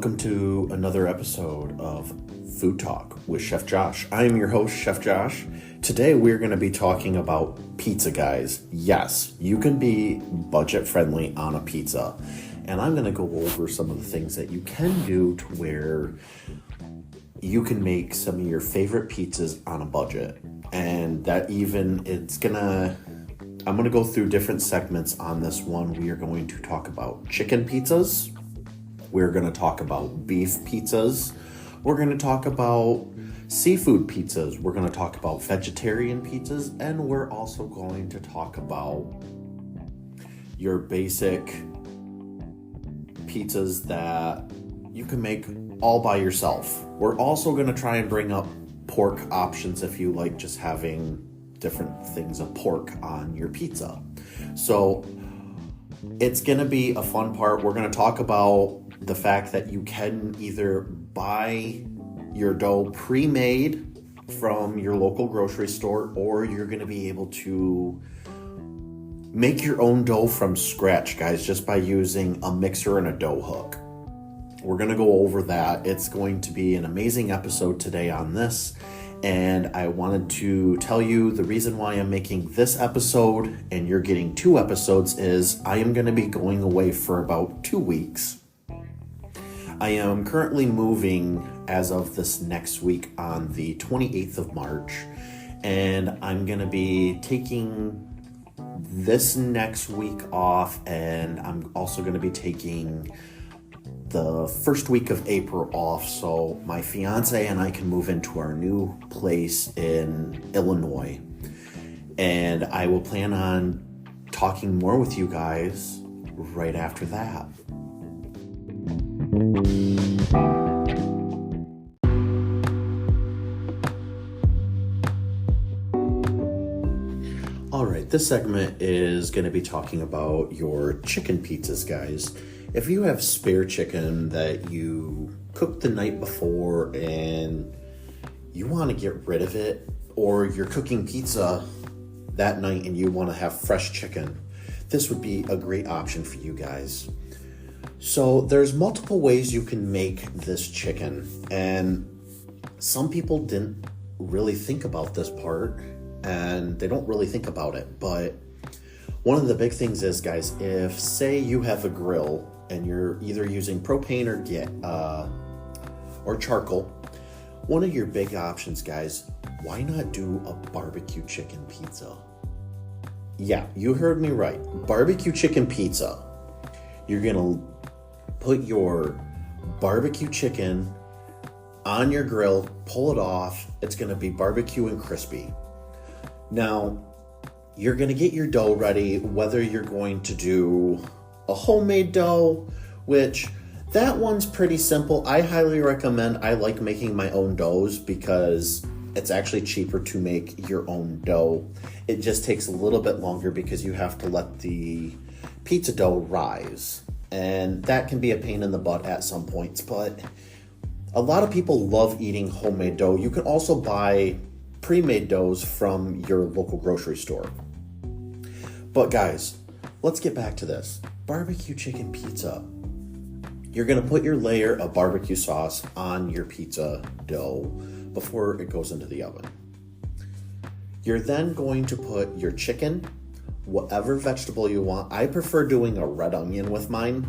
welcome to another episode of Food Talk with Chef Josh. I am your host, Chef Josh. Today we're going to be talking about pizza, guys. Yes, you can be budget friendly on a pizza. And I'm going to go over some of the things that you can do to where you can make some of your favorite pizzas on a budget. And that I'm going to go through different segments on this one. We are going to talk about chicken pizzas. We're going to talk about beef pizzas. We're going to talk about seafood pizzas. We're going to talk about vegetarian pizzas. And we're also going to talk about your basic pizzas that you can make all by yourself. We're also going to try and bring up pork options if you like just having different things of pork on your pizza. So it's going to be a fun part. We're going to talk about the fact that you can either buy your dough pre-made from your local grocery store, or you're going to be able to make your own dough from scratch, guys, just by using a mixer and a dough hook. We're going to go over that. It's going to be an amazing episode today on this. And I wanted to tell you the reason why I'm making this episode and you're getting 2 episodes is I am going to be going away for about 2 weeks. I am currently moving as of this next week on the 28th of March. And I'm going to be taking this next week off, and I'm also going to be taking the first week of April off, so my fiance and I can move into our new place in Illinois. And I will plan on talking more with you guys right after that. All right, this segment is going to be talking about your chicken pizzas, guys. If you have spare chicken that you cooked the night before and you want to get rid of it, or you're cooking pizza that night and you want to have fresh chicken, this would be a great option for you guys. So there's multiple ways you can make this chicken, and some people didn't really think about this part, and they don't really think about it. But one of the big things is, guys, if say you have a grill and you're either using propane or charcoal, one of your big options, guys, why not do a barbecue chicken pizza? Yeah, you heard me right. Barbecue chicken pizza. You're gonna put your barbecue chicken on your grill, pull it off. It's gonna be barbecue and crispy. Now, you're gonna get your dough ready, whether you're going to do a homemade dough, which that one's pretty simple. I highly recommend. I like making my own doughs because it's actually cheaper to make your own dough. It just takes a little bit longer because you have to let the pizza dough rise. And that can be a pain in the butt at some points, but a lot of people love eating homemade dough. You can also buy pre-made doughs from your local grocery store. But guys, let's get back to this. Barbecue chicken pizza. You're going to put your layer of barbecue sauce on your pizza dough before it goes into the oven. You're then going to put your chicken, whatever vegetable you want. I prefer doing a red onion with mine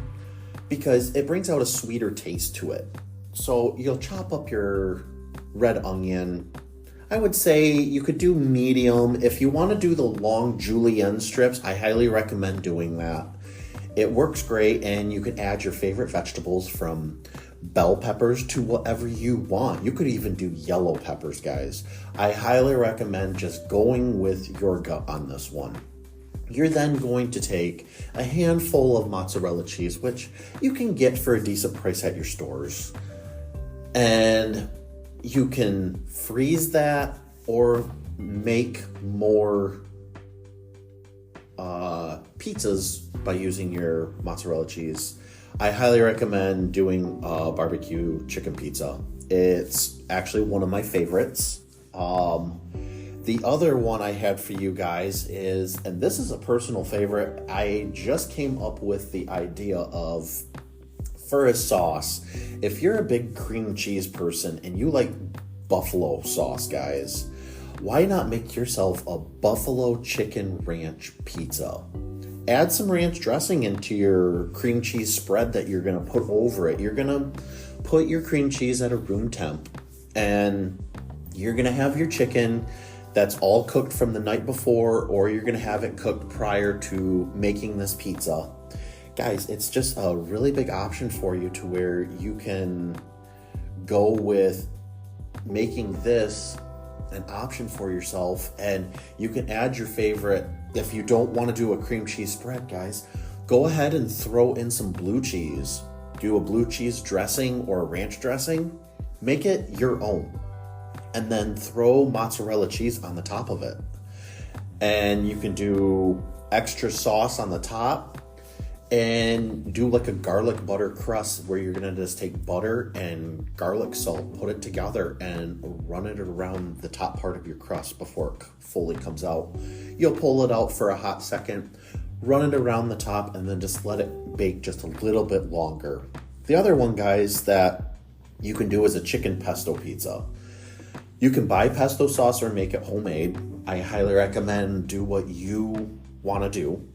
because it brings out a sweeter taste to it. So you'll chop up your red onion. I would say you could do medium. If you want to do the long julienne strips, I highly recommend doing that. It works great, and you can add your favorite vegetables from bell peppers to whatever you want. You could even do yellow peppers, guys. I highly recommend just going with your gut on this one. You're then going to take a handful of mozzarella cheese, which you can get for a decent price at your stores. And you can freeze that or make more pizzas by using your mozzarella cheese. I highly recommend doing barbecue chicken pizza. It's actually one of my favorites. The other one I had for you guys is, and this is a personal favorite, I just came up with the idea of for a sauce, if you're a big cream cheese person and you like buffalo sauce, guys, why not make yourself a buffalo chicken ranch pizza? Add some ranch dressing into your cream cheese spread that you're going to put over it. You're going to put your cream cheese at a room temp, and you're going to have your chicken that's all cooked from the night before, or you're going to have it cooked prior to making this pizza. Guys, it's just a really big option for you to where you can go with making this an option for yourself, and you can add your favorite. If you don't want to do a cream cheese spread, guys, go ahead and throw in some blue cheese. Do a blue cheese dressing or a ranch dressing. Make it your own. And then throw mozzarella cheese on the top of it. And you can do extra sauce on the top and do like a garlic butter crust where you're going to just take butter and garlic salt, put it together and run it around the top part of your crust before it fully comes out. You'll pull it out for a hot second, run it around the top, and then just let it bake just a little bit longer. The other one, guys, that you can do is a chicken pesto pizza. You can buy pesto sauce or make it homemade. I highly recommend do what you want to do.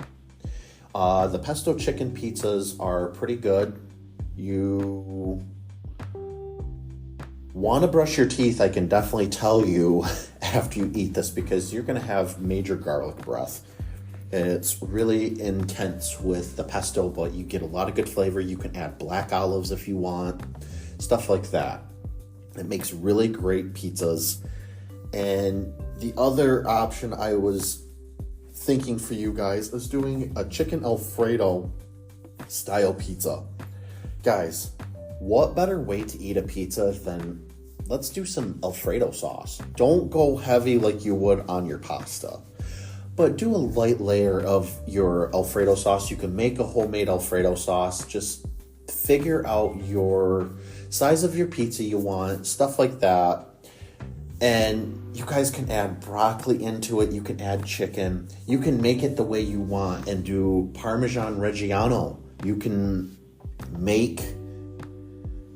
The pesto chicken pizzas are pretty good. You want to brush your teeth, I can definitely tell you, after you eat this, because you're going to have major garlic breath. It's really intense with the pesto, but you get a lot of good flavor. You can add black olives if you want, stuff like that. It makes really great pizzas. And the other option I was thinking for you guys is doing a chicken Alfredo style pizza. Guys, what better way to eat a pizza than let's do some Alfredo sauce. Don't go heavy like you would on your pasta, but do a light layer of your Alfredo sauce. You can make a homemade Alfredo sauce. Just figure out your size of your pizza you want, stuff like that. And you guys can add broccoli into it. You can add chicken. You can make it the way you want and do Parmesan Reggiano. You can make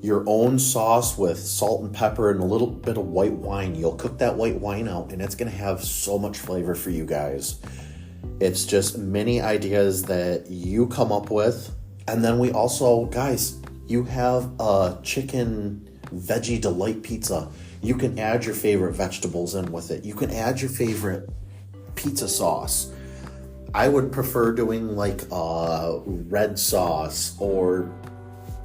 your own sauce with salt and pepper and a little bit of white wine. You'll cook that white wine out and it's going to have so much flavor for you guys. It's just many ideas that you come up with. And then we also, guys, you have a chicken veggie delight pizza. You can add your favorite vegetables in with it. You can add your favorite pizza sauce. I would prefer doing like a red sauce, or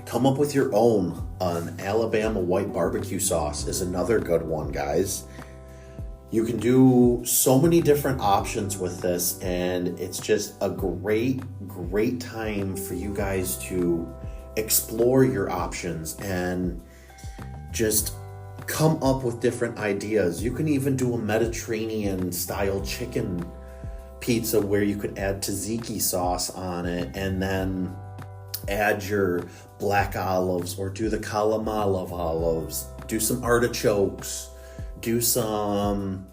come up with your own. An Alabama white barbecue sauce is another good one, guys. You can do so many different options with this, and it's just a great time for you guys to explore your options and just come up with different ideas. You can even do a Mediterranean style chicken pizza where you could add tzatziki sauce on it and then add your black olives, or do the kalamala olives, do some artichokes, do some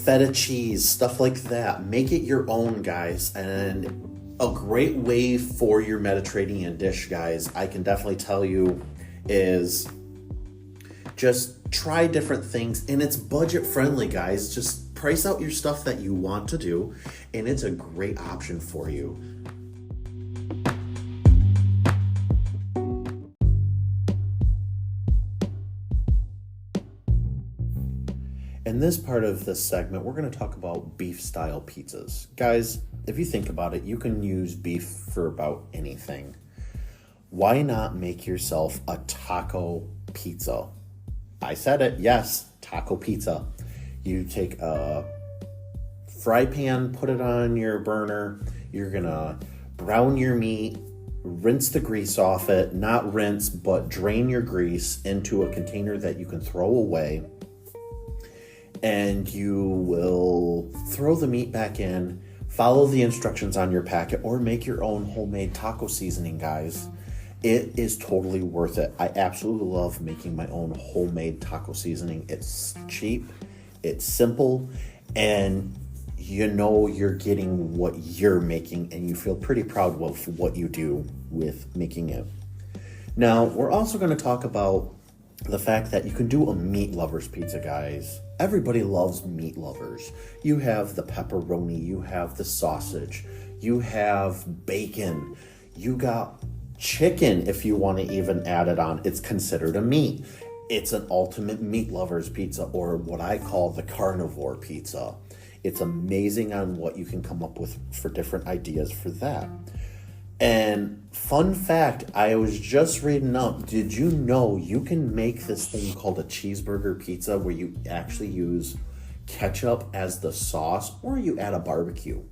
feta cheese, stuff like that. Make it your own, guys. And a great way for your Mediterranean dish, guys, I can definitely tell you, is just try different things. And it's budget friendly, guys. Just price out your stuff that you want to do, and it's a great option for you. In this part of this segment, we're going to talk about beef style pizzas. Guys, if you think about it, you can use beef for about anything. Why not make yourself a taco pizza? I said it, yes, taco pizza. You take a fry pan, put it on your burner. You're going to brown your meat, rinse the grease off it, not rinse, but drain your grease into a container that you can throw away. And you will throw the meat back in, follow the instructions on your packet, or make your own homemade taco seasoning, guys. It is totally worth it. I absolutely love making my own homemade taco seasoning. It's cheap, it's simple, and you know you're getting what you're making, and you feel pretty proud of what you do with making it. Now, we're also going to talk about the fact that you can do a meat lovers pizza, guys. Everybody loves meat lovers. You have the pepperoni, you have the sausage, you have bacon, you got chicken if you want to even add it on. It's considered a meat. It's an ultimate meat lovers pizza, or what I call the carnivore pizza. It's amazing on what you can come up with for different ideas for that. And fun fact, I was just reading up, did you know you can make this thing called a cheeseburger pizza where you actually use ketchup as the sauce, or you add a barbecue?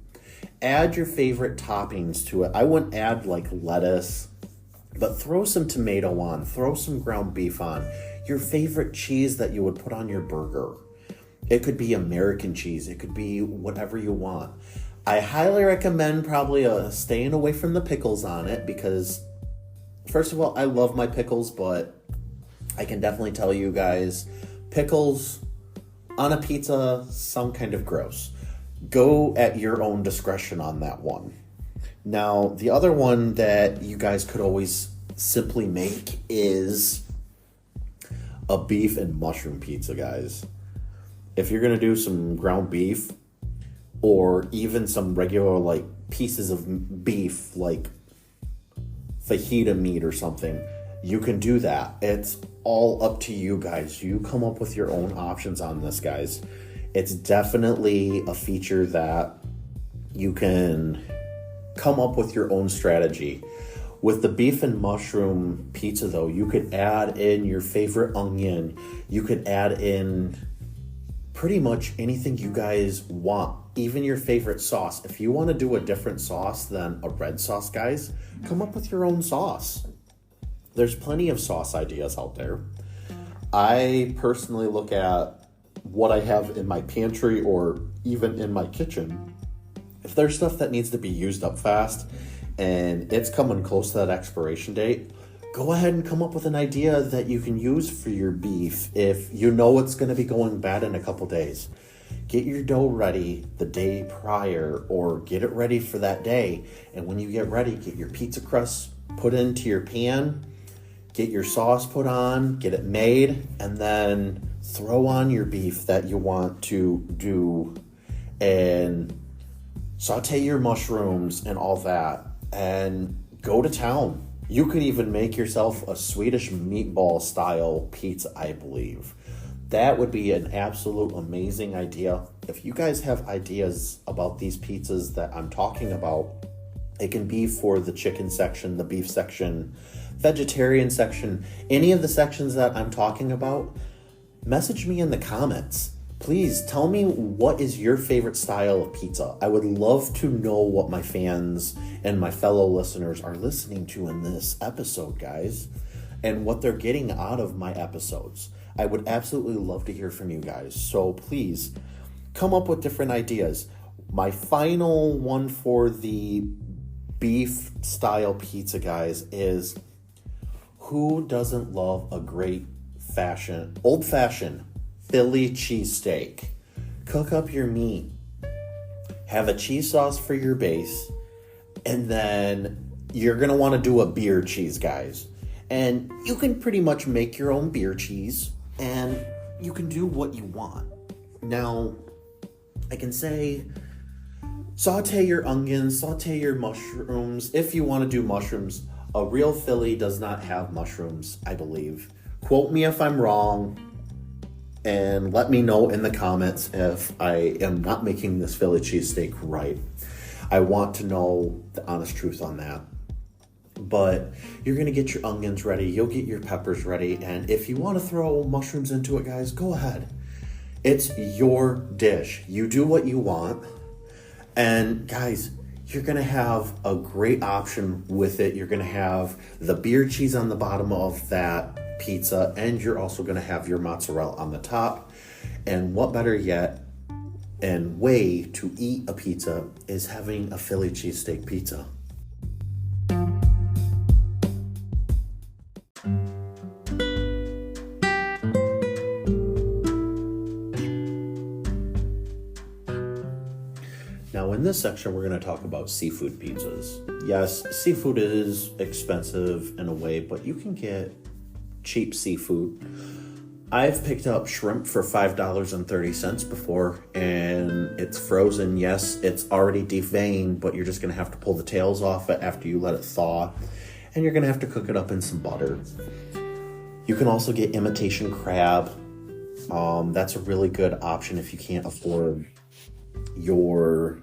Add your favorite toppings to it. I wouldn't add like lettuce, but throw some tomato on, throw some ground beef on, your favorite cheese that you would put on your burger. It could be American cheese, it could be whatever you want. I highly recommend probably staying away from the pickles on it because, first of all, I love my pickles, but I can definitely tell you guys, pickles on a pizza, some kind of gross. Go at your own discretion on that one. Now, the other one that you guys could always simply make is a beef and mushroom pizza, guys. If you're going to do some ground beef, or even some regular like pieces of beef, like fajita meat or something, you can do that. It's all up to you guys. You come up with your own options on this, guys. It's definitely a feature that you can come up with your own strategy. With the beef and mushroom pizza though, you could add in your favorite onion. You could add in pretty much anything you guys want, even your favorite sauce. If you want to do a different sauce than a red sauce, guys, come up with your own sauce. There's plenty of sauce ideas out there. I personally look at what I have in my pantry or even in my kitchen. If there's stuff that needs to be used up fast and it's coming close to that expiration date, go ahead and come up with an idea that you can use for your beef if you know it's going to be going bad in a couple days. Get your dough ready the day prior or get it ready for that day. And when you get ready, get your pizza crust put into your pan, get your sauce put on, get it made, and then throw on your beef that you want to do and saute your mushrooms and all that and go to town. You could even make yourself a Swedish meatball style pizza, I believe. That would be an absolute amazing idea. If you guys have ideas about these pizzas that I'm talking about, it can be for the chicken section, the beef section, vegetarian section, any of the sections that I'm talking about, message me in the comments. Please tell me what is your favorite style of pizza. I would love to know what my fans and my fellow listeners are listening to in this episode, guys, and what they're getting out of my episodes. I would absolutely love to hear from you guys. So please come up with different ideas. My final one for the beef style pizza, guys, is who doesn't love a great old-fashioned Philly cheesesteak? Cook up your meat, have a cheese sauce for your base, and then you're going to want to do a beer cheese, guys. And you can pretty much make your own beer cheese, and you can do what you want. Now, I can say saute your onions, saute your mushrooms. If you want to do mushrooms, a real Philly does not have mushrooms, I believe. Quote me if I'm wrong, and let me know in the comments if I am not making this Philly cheesesteak right. I want to know the honest truth on that. But you're going to get your onions ready, you'll get your peppers ready, and if you want to throw mushrooms into it, guys, go ahead. It's your dish. You do what you want. And guys, you're going to have a great option with it. You're going to have the beer cheese on the bottom of that pizza, and you're also going to have your mozzarella on the top. And what better yet and way to eat a pizza is having a Philly cheesesteak pizza. Now in this section, we're going to talk about seafood pizzas. Yes, seafood is expensive in a way, but you can get cheap seafood. I've picked up shrimp for $5.30 before, and it's frozen. Yes, it's already deveined, but you're just going to have to pull the tails off it after you let it thaw, and you're going to have to cook it up in some butter. You can also get imitation crab. That's a really good option if you can't afford your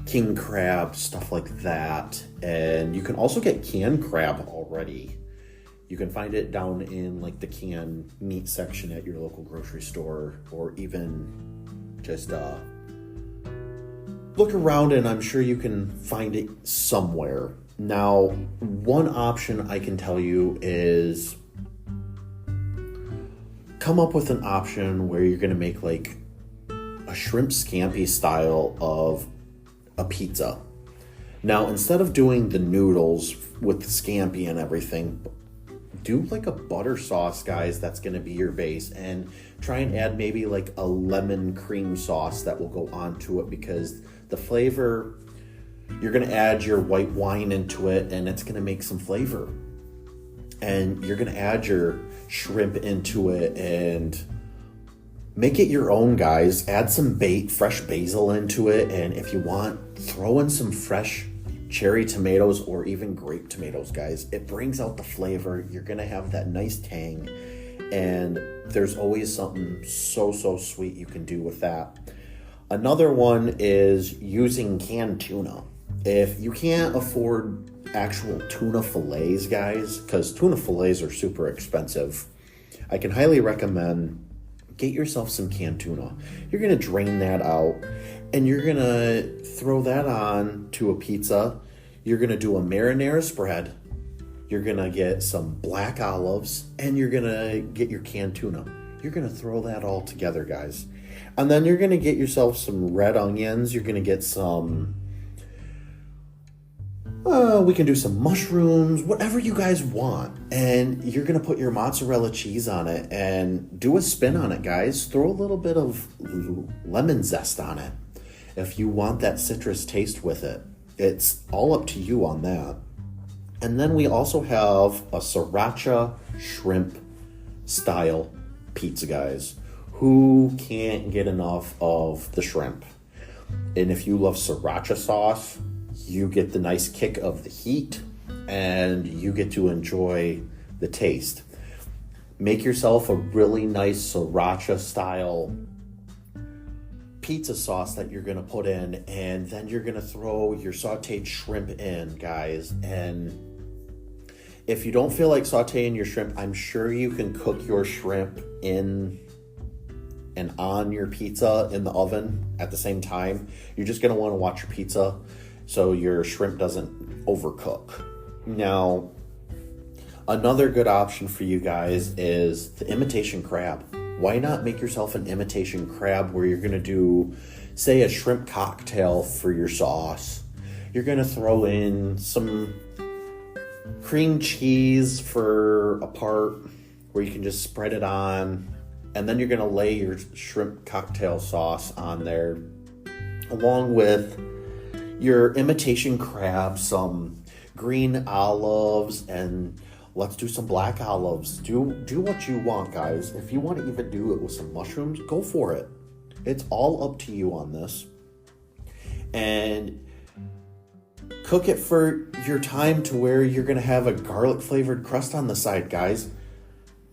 king crab, stuff like that. And you can also get canned crab already. You can find it down in like the canned meat section at your local grocery store, or even just look around and I'm sure you can find it somewhere. Now, one option I can tell you is come up with an option where you're going to make like a shrimp scampi style of a pizza. Now, instead of doing the noodles with the scampi and everything, do like a butter sauce, guys, that's going to be your base, and try and add maybe like a lemon cream sauce that will go onto it, because the flavor, you're going to add your white wine into it and it's going to make some flavor. And you're going to add your shrimp into it and make it your own, guys. Add some fresh basil into it, and if you want, throw in some fresh cherry tomatoes or even grape tomatoes, guys. It brings out the flavor. You're gonna have that nice tang, and there's always something so sweet you can do with that. Another one is using canned tuna. If you can't afford actual tuna fillets, guys, because tuna fillets are super expensive, I can highly recommend get yourself some canned tuna. You're gonna drain that out, and you're gonna throw that on to a pizza. You're gonna do a marinara spread. You're gonna get some black olives, and you're gonna get your canned tuna. You're gonna throw that all together, guys. And then you're gonna get yourself some red onions. You're gonna get some, we can do some mushrooms, whatever you guys want. And you're gonna put your mozzarella cheese on it and do a spin on it, guys. Throw a little bit of lemon zest on it if you want that citrus taste with it. It's all up to you on that. And then we also have a sriracha shrimp style pizza, guys. Who can't get enough of the shrimp? And if you love sriracha sauce, you get the nice kick of the heat and you get to enjoy the taste. Make yourself a really nice sriracha style pizza sauce that you're going to put in, and then you're going to throw your sauteed shrimp in, guys. And if you don't feel like sauteing your shrimp, I'm sure you can cook your shrimp in and on your pizza in the oven at the same time. You're just going to want to watch your pizza so your shrimp doesn't overcook. Now, another good option for you guys is the imitation crab. Why not make yourself an imitation crab where you're going to do, say, a shrimp cocktail for your sauce. You're going to throw in some cream cheese for a part where you can just spread it on. And then you're going to lay your shrimp cocktail sauce on there along with your imitation crab, some green olives, and let's do some black olives. Do what you want, guys. If you want to even do it with some mushrooms, go for it. It's all up to you on this. And cook it for your time to where you're going to have a garlic flavored crust on the side, guys.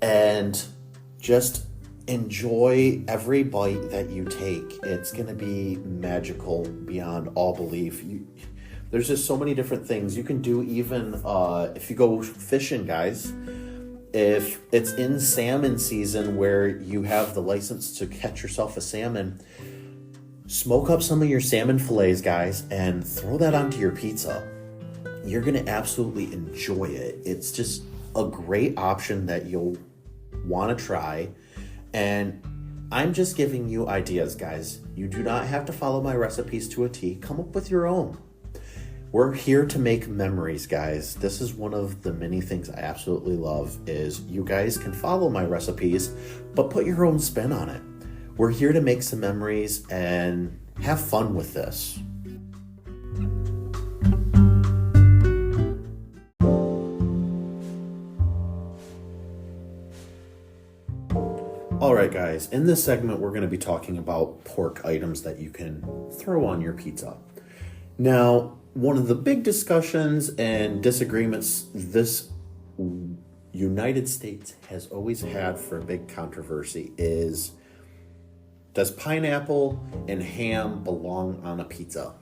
And just enjoy every bite that you take. It's going to be magical beyond all belief. There's just so many different things you can do. Even if you go fishing, guys, if it's in salmon season where you have the license to catch yourself a salmon, smoke up some of your salmon fillets, guys, and throw that onto your pizza. You're going to absolutely enjoy it. It's just a great option that you'll want to try. And I'm just giving you ideas, guys. You do not have to follow my recipes to a T. Come up with your own. We're here to make memories, guys. This is one of the many things I absolutely love is you guys can follow my recipes, but put your own spin on it. We're here to make some memories and Have fun with this. All right, guys, in this segment, we're going to be talking about pork items that you can throw on your pizza. Now, one of the big discussions and disagreements this United States has always had for a big controversy is, does pineapple and ham belong on a pizza?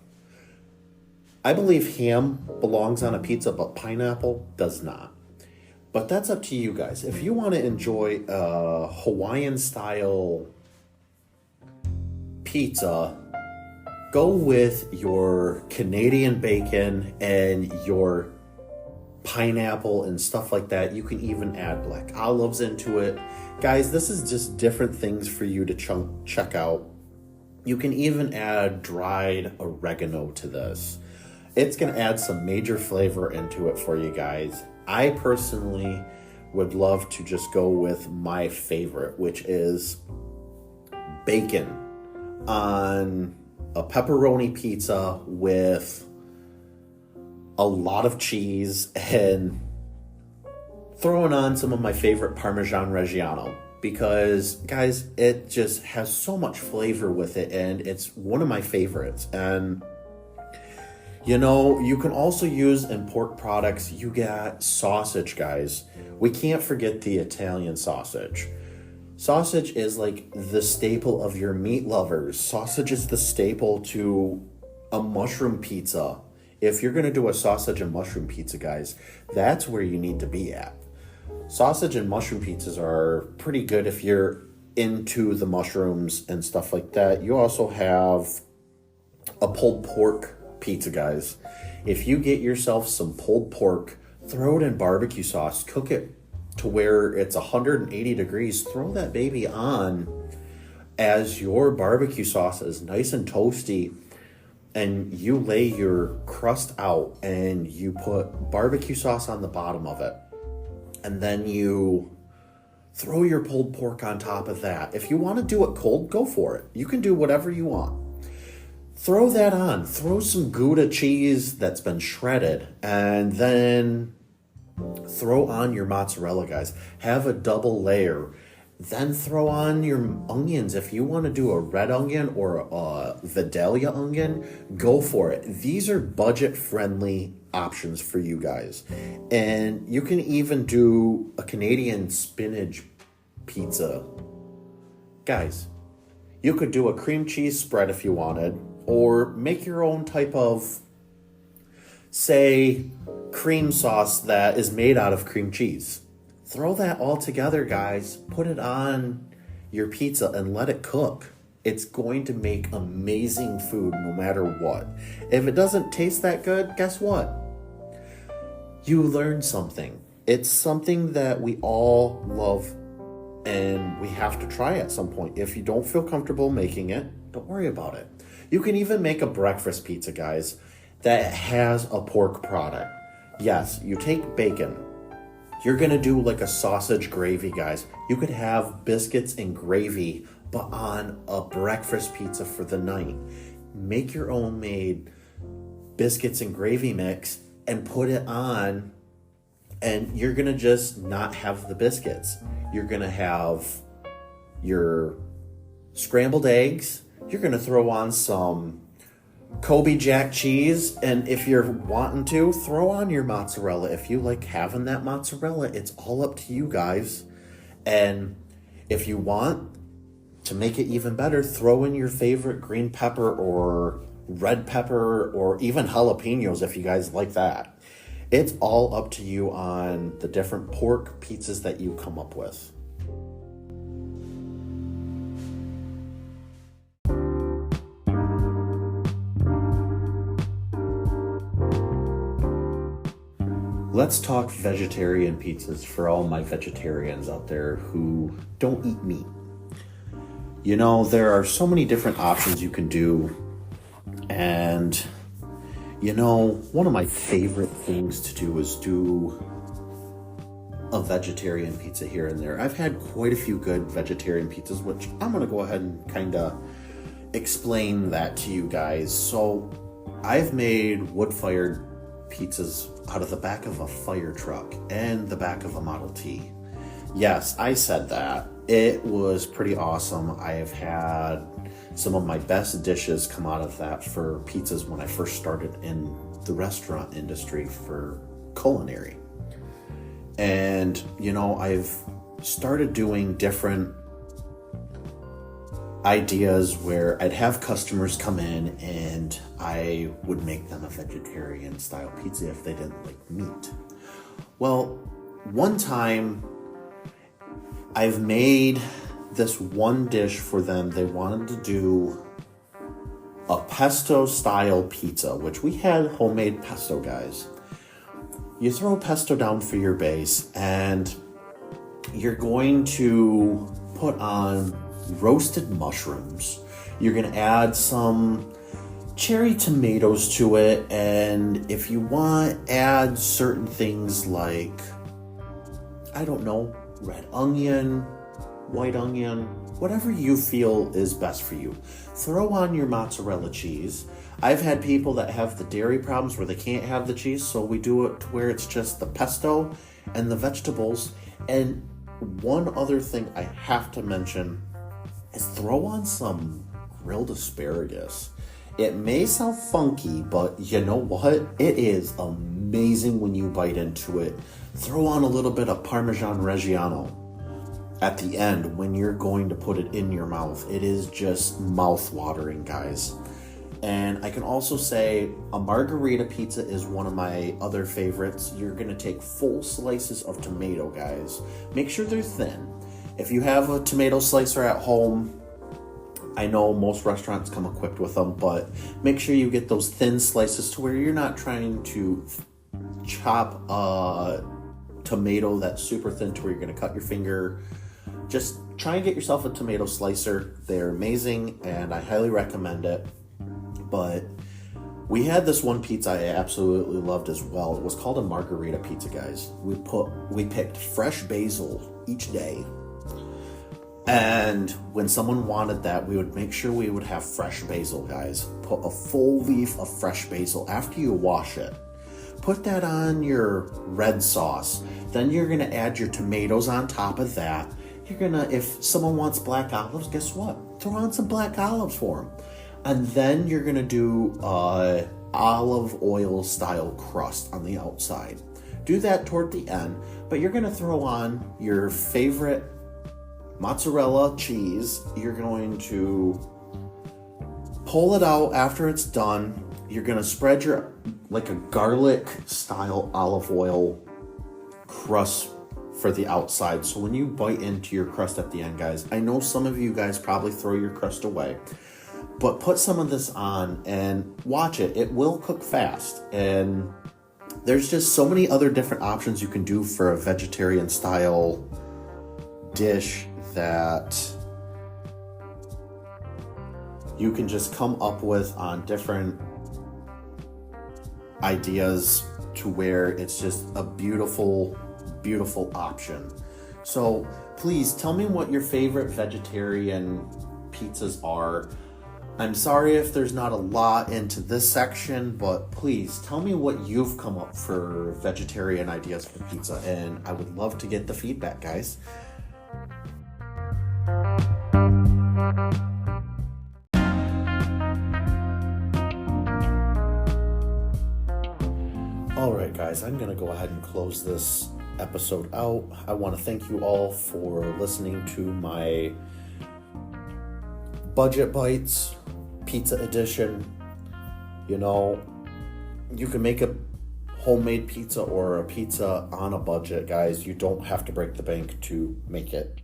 I believe ham belongs on a pizza, but pineapple does not. But that's up to you guys. If you want to enjoy a Hawaiian style pizza, go with your Canadian bacon and your pineapple and stuff like that. You can even add black olives into it. Guys, this is just different things for you to check out. You can even add dried oregano to this. It's going to add some major flavor into it for you guys. I personally would love to just go with my favorite, which is bacon on a pepperoni pizza with a lot of cheese and throwing on some of my favorite Parmesan Reggiano, because guys, it just has so much flavor with it and it's one of my favorites. And you know, you can also use in pork products, you got sausage, guys. We can't forget the Italian sausage. Sausage is like the staple of your meat lovers. Sausage is the staple to a mushroom pizza. If you're going to do a sausage and mushroom pizza, guys, that's where you need to be at. Sausage and mushroom pizzas are pretty good if you're into the mushrooms and stuff like that. You also have a pulled pork pizza, guys. If you get yourself some pulled pork, throw it in barbecue sauce, cook it to where it's 180 degrees, throw that baby on as your barbecue sauce is nice and toasty, and you lay your crust out and you put barbecue sauce on the bottom of it, and then you throw your pulled pork on top of that. If you want to do it cold, go for it. You can do whatever you want. Throw that on. Throw some Gouda cheese that's been shredded, and then throw on your mozzarella, guys. Have a double layer. Then throw on your onions. If you want to do a red onion or a Vidalia onion, go for it. These are budget-friendly options for you guys. And you can even do a Canadian spinach pizza. Guys, you could do a cream cheese spread if you wanted, or make your own type of, say, cream sauce that is made out of cream cheese. Throw that all together, guys. Put it on your pizza and let it cook. It's going to make amazing food no matter what. If it doesn't taste that good, guess what? You learned something. It's something that we all love and we have to try at some point. If you don't feel comfortable making it, don't worry about it. You can even make a breakfast pizza, guys, that has a pork product. Yes, you take bacon. You're going to do like a sausage gravy, guys. You could have biscuits and gravy, but on a breakfast pizza for the night. Make your own made biscuits and gravy mix and put it on, and you're going to just not have the biscuits. You're going to have your scrambled eggs. You're going to throw on some Kobe Jack cheese, and if you're wanting to, throw on your mozzarella. If you like having that mozzarella, it's all up to you guys. And if you want to make it even better, throw in your favorite green pepper or red pepper or even jalapenos if you guys like that. It's all up to you on the different pork pizzas that you come up with. Let's talk vegetarian pizzas for all my vegetarians out there who don't eat meat. You know, there are so many different options you can do. And, you know, one of my favorite things to do is do a vegetarian pizza here and there. I've had quite a few good vegetarian pizzas, which I'm going to go ahead and kind of explain that to you guys. So I've made wood-fired pizzas out of the back of a fire truck and the back of a Model T. Yes, I said that. It was pretty awesome. I have had some of my best dishes come out of that for pizzas when I first started in the restaurant industry for culinary. And, I've started doing different ideas where I'd have customers come in and I would make them a vegetarian style pizza if they didn't like meat. Well, one time I've made this one dish for them. They wanted to do a pesto style pizza, which we had homemade pesto, guys. You throw pesto down for your base and you're going to put on roasted mushrooms. You're going to add some cherry tomatoes to it, and if you want, add certain things like, I don't know, red onion, white onion, whatever you feel is best for you. Throw on your mozzarella cheese. I've had people that have the dairy problems where they can't have the cheese, so we do it to where it's just the pesto and the vegetables. And one other thing I have to mention is throw on some grilled asparagus. It may sound funky, but you know what? It is amazing when you bite into it. Throw on a little bit of Parmesan Reggiano at the end when you're going to put it in your mouth. It is just mouth-watering, guys. And I can also say a margarita pizza is one of my other favorites. You're going to take full slices of tomato, guys. Make sure they're thin. If you have a tomato slicer at home, I know most restaurants come equipped with them, but make sure you get those thin slices to where you're not trying to chop a tomato that's super thin to where you're going to cut your finger. Just try and get yourself a tomato slicer. They're amazing, and I highly recommend it. But we had this one pizza I absolutely loved as well. It was called a margarita pizza, guys. We picked fresh basil each day. And when someone wanted that, we would make sure we would have fresh basil, guys. Put a full leaf of fresh basil after you wash it. Put that on your red sauce. Then you're going to add your tomatoes on top of that. If someone wants black olives, guess what? Throw on some black olives for them. And then you're going to do olive oil style crust on the outside. Do that toward the end, but you're going to throw on your favorite mozzarella cheese. You're going to pull it out after it's done. You're going to spread your, like a garlic style olive oil crust for the outside. So when you bite into your crust at the end, guys, I know some of you guys probably throw your crust away, but put some of this on and watch it. It will cook fast. And there's just so many other different options you can do for a vegetarian style dish that you can just come up with on different ideas to where it's just a beautiful, beautiful option. So please tell me what your favorite vegetarian pizzas are. I'm sorry if there's not a lot into this section, but please tell me what you've come up for vegetarian ideas for pizza, and I would love to get the feedback, guys. Alright guys, I'm going to go ahead and close this episode out. I want to thank you all for listening to my Budget Bites Pizza Edition. You know, you can make a homemade pizza or a pizza on a budget, guys. You don't have to break the bank to make it.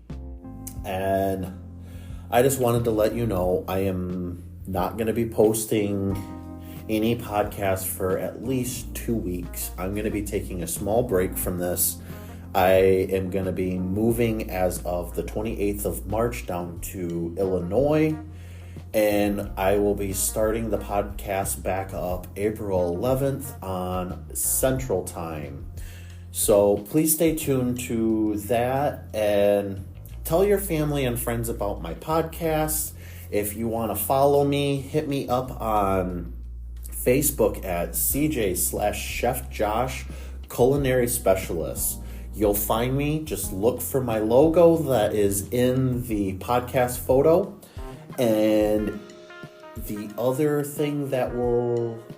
And I just wanted to let you know I am not going to be posting any podcast for at least 2 weeks. I'm going to be taking a small break from this. I am going to be moving as of the 28th of March down to Illinois, and I will be starting the podcast back up April 11th on Central Time. So please stay tuned to that and tell your family and friends about my podcast. If you want to follow me, hit me up on Facebook at CJ/Chef Josh Culinary Specialist. You'll find me. Just look for my logo that is in the podcast photo. And the other thing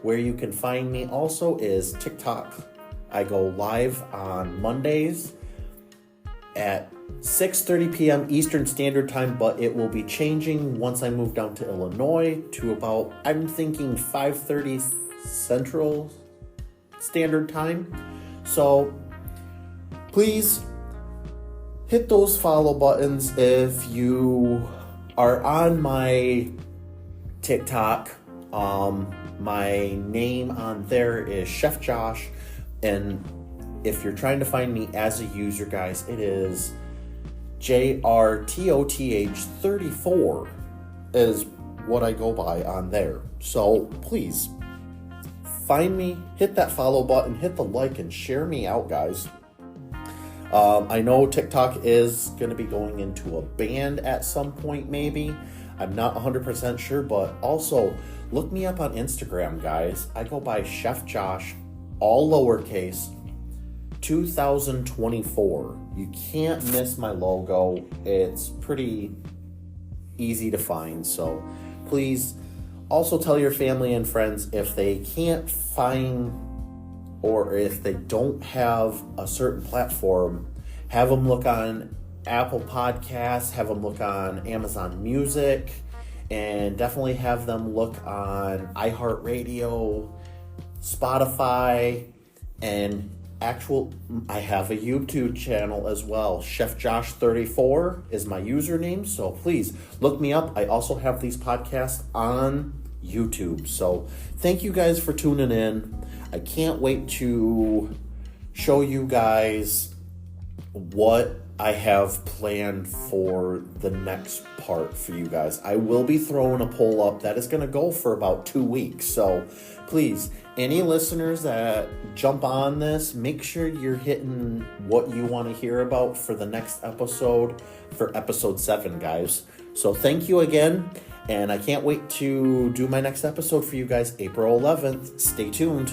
where you can find me also is TikTok. I go live on Mondays at 6:30 p.m. Eastern Standard Time, but it will be changing once I move down to Illinois to about, I'm thinking 5:30 Central Standard Time. So please hit those follow buttons. If you are on my TikTok, my name on there is Chef Josh, and if you're trying to find me as a user, guys, it is JRTOTH34 is what I go by on there. So please find me, hit that follow button, hit the like, and share me out, guys. I know TikTok is going to be going into a ban at some point, maybe. I'm not 100% sure, but also look me up on Instagram, guys. I go by Chef Josh, all lowercase, 2024. You can't miss my logo. It's pretty easy to find. So please also tell your family and friends if they can't find or if they don't have a certain platform, have them look on Apple Podcasts, have them look on Amazon Music, and definitely have them look on iHeartRadio, Spotify, and I have a YouTube channel as well. Chef Josh 34 is my username, so please look me up. I also have these podcasts on YouTube. So thank you guys for tuning in. I can't wait to show you guys what I have planned for the next part for you guys. I will be throwing a poll up that is going to go for about 2 weeks. So please, any listeners that jump on this, make sure you're hitting what you want to hear about for the next episode, for episode 7, guys. So thank you again, and I can't wait to do my next episode for you guys, April 11th. Stay tuned.